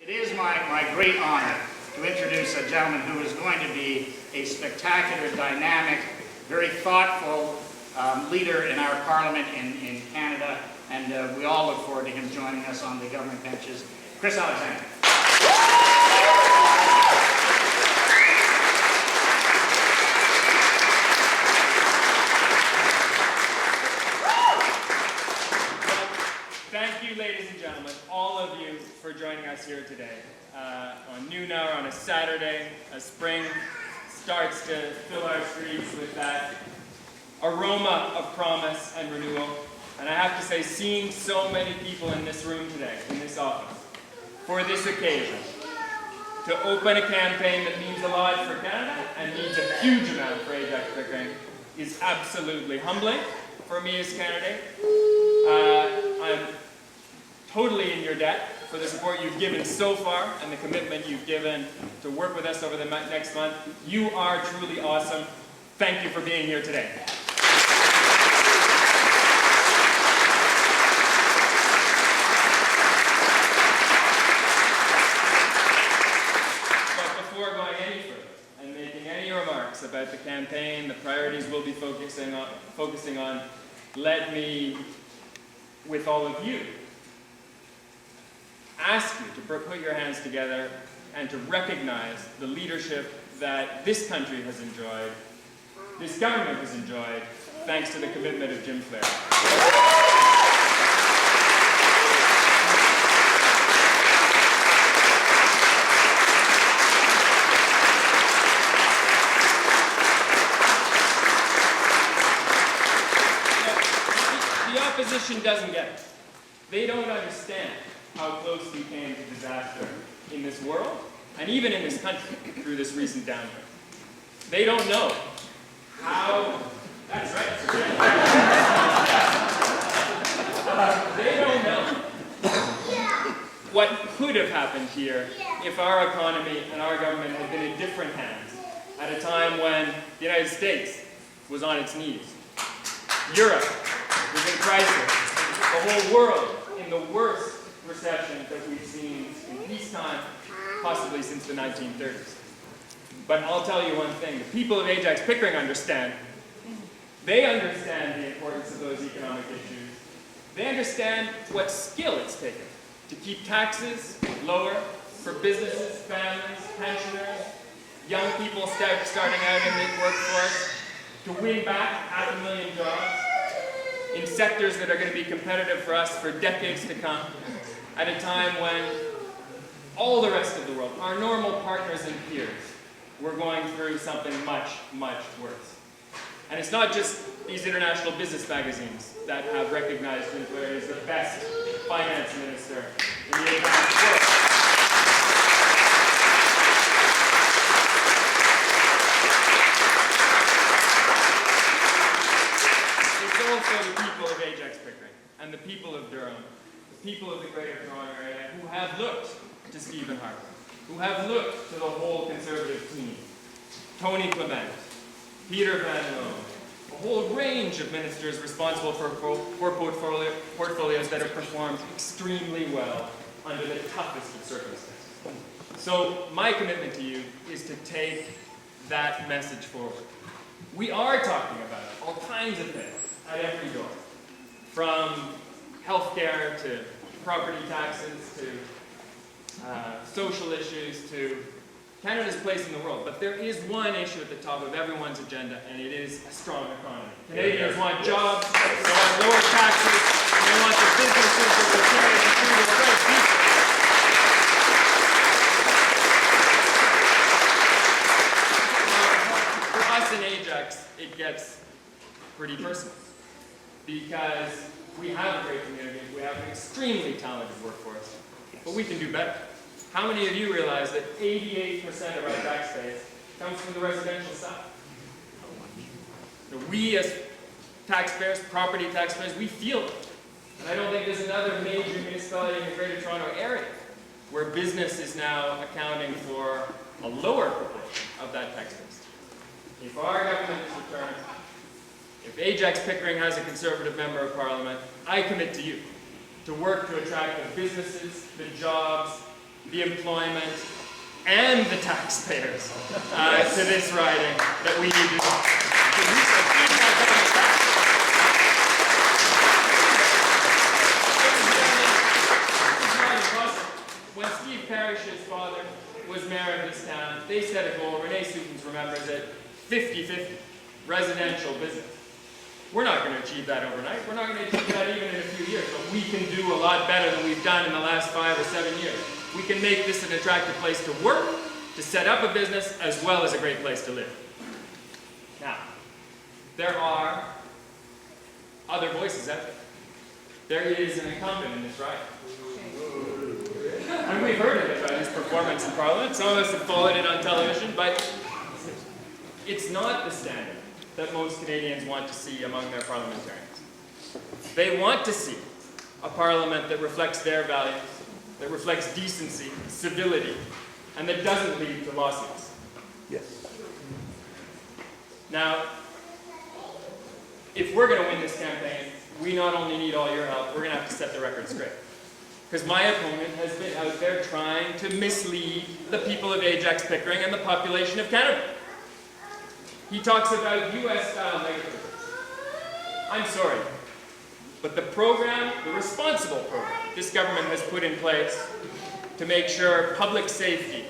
It is my great honor to introduce a gentleman who is going to be a spectacular, dynamic, very thoughtful leader in our Parliament in Canada, and we all look forward to him joining us on the government benches. Chris Alexander. Thank you, ladies and gentlemen, all of you, for joining us here today. On noon hour on a Saturday, as spring starts to fill our streets with that aroma of promise and renewal. And I have to say, seeing so many people in this room today, in this office, for this occasion, to open a campaign that means a lot for Canada and means a huge amount for Ajax Pickering, is absolutely humbling for me as candidate. I'm totally in your debt for the support you've given so far and the commitment you've given to work with us over the next month. You are truly awesome. Thank you for being here today. But before going any further and making any remarks about the campaign, the priorities we'll be focusing on, let me, with all of you, ask you to put your hands together and to recognize the leadership that this country has enjoyed, this government has enjoyed, thanks to the commitment of Jim Flair. The opposition doesn't get it. They don't understand how close we came to disaster in this world, and even in this country, through this recent downturn. They don't know how, that's right, they don't know what could have happened here if our economy and our government had been in different hands at a time when the United States was on its knees. Europe was in crisis. The whole world in the worst recession that we've seen in peacetime, possibly since the 1930s. But I'll tell you one thing, the people of Ajax Pickering understand. They understand the importance of those economic issues. They understand what skill it's taken to keep taxes lower for businesses, families, pensioners, young people starting out in the workforce, to win back 500,000 jobs in sectors that are going to be competitive for us for decades to come, at a time when all the rest of the world, our normal partners and peers, were going through something much, much worse. And it's not just these international business magazines that have recognized Jim Flair as the best finance minister in the advanced world. It's also the people of Ajax Pickering and the people of Durham, people of the Greater Toronto Area who have looked to Stephen Harper, who have looked to the whole Conservative team, Tony Clement, Peter Van Loon, a whole range of ministers responsible for portfolios that have performed extremely well under the toughest of circumstances. So my commitment to you is to take that message forward. We are talking about all kinds of things at every door, from healthcare to property taxes to social issues to Canada's place in the world. But there is one issue at the top of everyone's agenda, and it is a strong economy. Canadians want jobs, they want lower taxes, and they want the businesses that will carry them through the right people. For us in Ajax, it gets pretty personal, because we have a great community, we have an extremely talented workforce, but we can do better. How many of you realize that 88% of our tax base comes from the residential side? We as taxpayers, property taxpayers, we feel it. And I don't think there's another major municipality in the Greater Toronto Area where business is now accounting for a lower proportion of that tax base. If our government is returned, if Ajax Pickering has a Conservative Member of Parliament, I commit to you to work to attract the businesses, the jobs, the employment, and the taxpayers to this riding that we need to When Steve Parrish's father was mayor of this town, they set a goal, Renee Sutens remembers it, 50-50, residential business. We're not going to achieve that overnight. We're not going to achieve that even in a few years, but we can do a lot better than we've done in the last 5 or 7 years. We can make this an attractive place to work, to set up a business, as well as a great place to live. Now, there are other voices out there. There is an incumbent in this ride. And we've heard of it by his performance in Parliament. Some of us have followed it on television, but it's not the standard that most Canadians want to see among their parliamentarians. They want to see a parliament that reflects their values, that reflects decency, civility, and that doesn't lead to lawsuits. Yes. Now, if we're going to win this campaign, we not only need all your help, we're going to have to set the record straight. Because my opponent has been out there trying to mislead the people of Ajax Pickering and the population of Canada. He talks about US-style megaproducts. I'm sorry, but the program, the responsible program this government has put in place to make sure public safety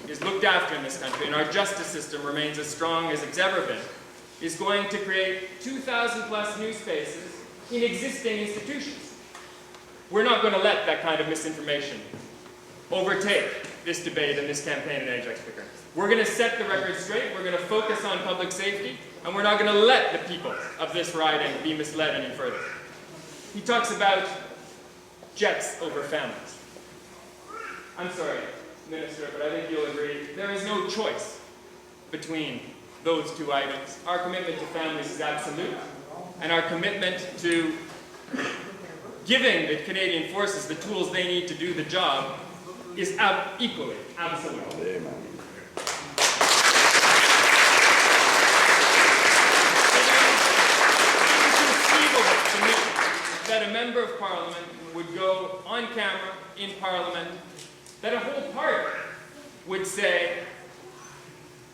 is looked after in this country and our justice system remains as strong as it's ever been, is going to create 2,000 plus new spaces in existing institutions. We're not going to let that kind of misinformation overtake this debate and this campaign in Ajax Pickering. We're going to set the record straight, we're going to focus on public safety, and we're not going to let the people of this riding be misled any further. He talks about jets over families. I'm sorry, Minister, but I think you'll agree, there is no choice between those two items. Our commitment to families is absolute, and our commitment to giving the Canadian Forces the tools they need to do the job is equally absolute. Amen. That a member of Parliament would go on camera in Parliament, that a whole party would say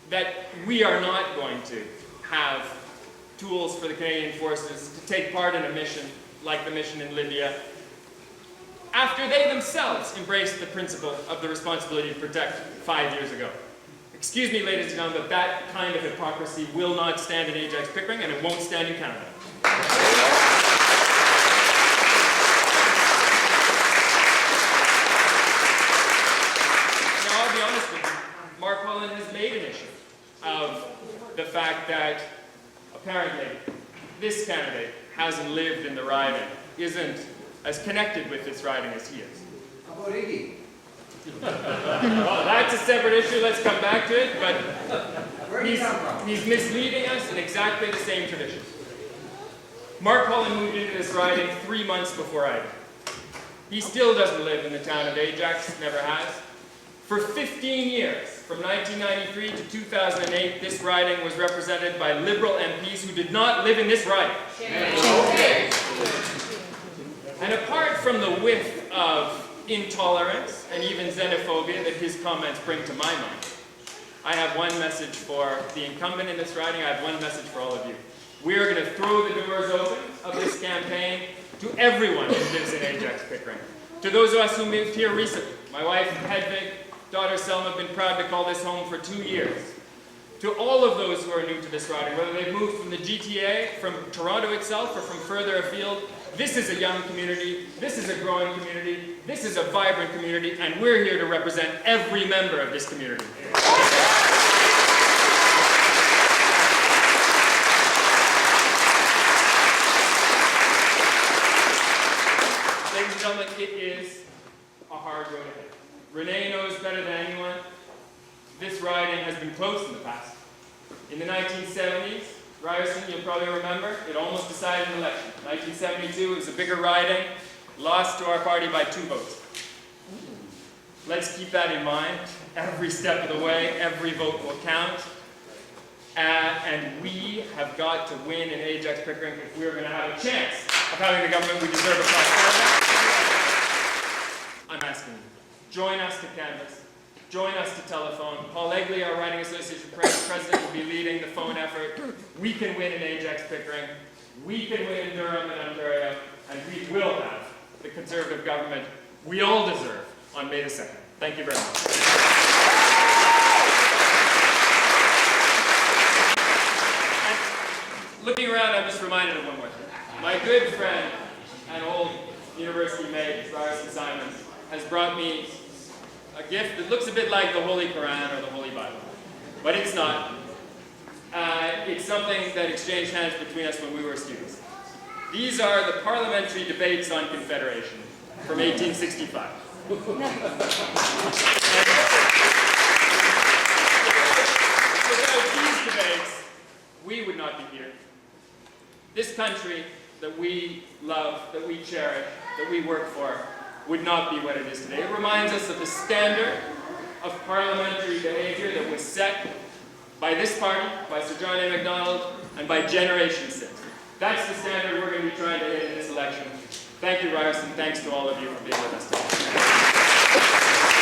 that we are not going to have tools for the Canadian Forces to take part in a mission like the mission in Libya, after they themselves embraced the principle of the responsibility to protect 5 years ago. Excuse me, ladies and gentlemen, but that kind of hypocrisy will not stand in Ajax Pickering, and it won't stand in Canada. Mark Holland has made an issue of the fact that apparently this candidate hasn't lived in the riding, isn't as connected with this riding as he is. How about Iggy? Well, that's a separate issue, let's come back to it, but Where did he come from? he's misleading us in exactly the same tradition. Mark Holland moved into this riding 3 months before I did. He still doesn't live in the town of Ajax, never has. For 15 years, from 1993 to 2008, this riding was represented by Liberal MPs who did not live in this riding. And apart from the whiff of intolerance and even xenophobia that his comments bring to my mind, I have one message for the incumbent in this riding, I have one message for all of you. We are going to throw the doors open of this campaign to everyone who lives in Ajax Pickering. To those of us who moved here recently, my wife Hedvig, daughter Selma have been proud to call this home for 2 years. To all of those who are new to this riding, whether they've moved from the GTA, from Toronto itself, or from further afield, this is a young community, this is a growing community, this is a vibrant community, and we're here to represent every member of this community. Ladies and gentlemen, it is a hard road ahead. Renee knows better than anyone, this riding has been close in the past. In the 1970s, Ryerson, you'll probably remember, it almost decided an election. 1972, it was a bigger riding, lost to our party by 2 votes. Let's keep that in mind. Every step of the way, every vote will count. And we have got to win in Ajax Pickering if we're going to have a chance of having the government we deserve across Canada. I'm asking you, join us to canvass. Join us to telephone. Paul Egley, our Riding Association president, will be leading the phone effort. We can win in Ajax Pickering. We can win in Durham and Ontario. And we will have the Conservative government we all deserve on May the 2nd. Thank you very much. And looking around, I'm just reminded of one more thing. My good friend and old university mate, Ryerson Simons, has brought me a gift that looks a bit like the Holy Quran or the Holy Bible, but it's not. It's something that exchanged hands between us when we were students. These are the parliamentary debates on Confederation from 1865. Without these debates, we would not be here. This country that we love, that we cherish, that we work for, would not be what it is today. It reminds us of the standard of parliamentary behavior that was set by this party, by Sir John A. Macdonald, and by generations since. That's the standard we're going to be trying to hit in this election. Thank you, Ryerson. Thanks to all of you for being with us today.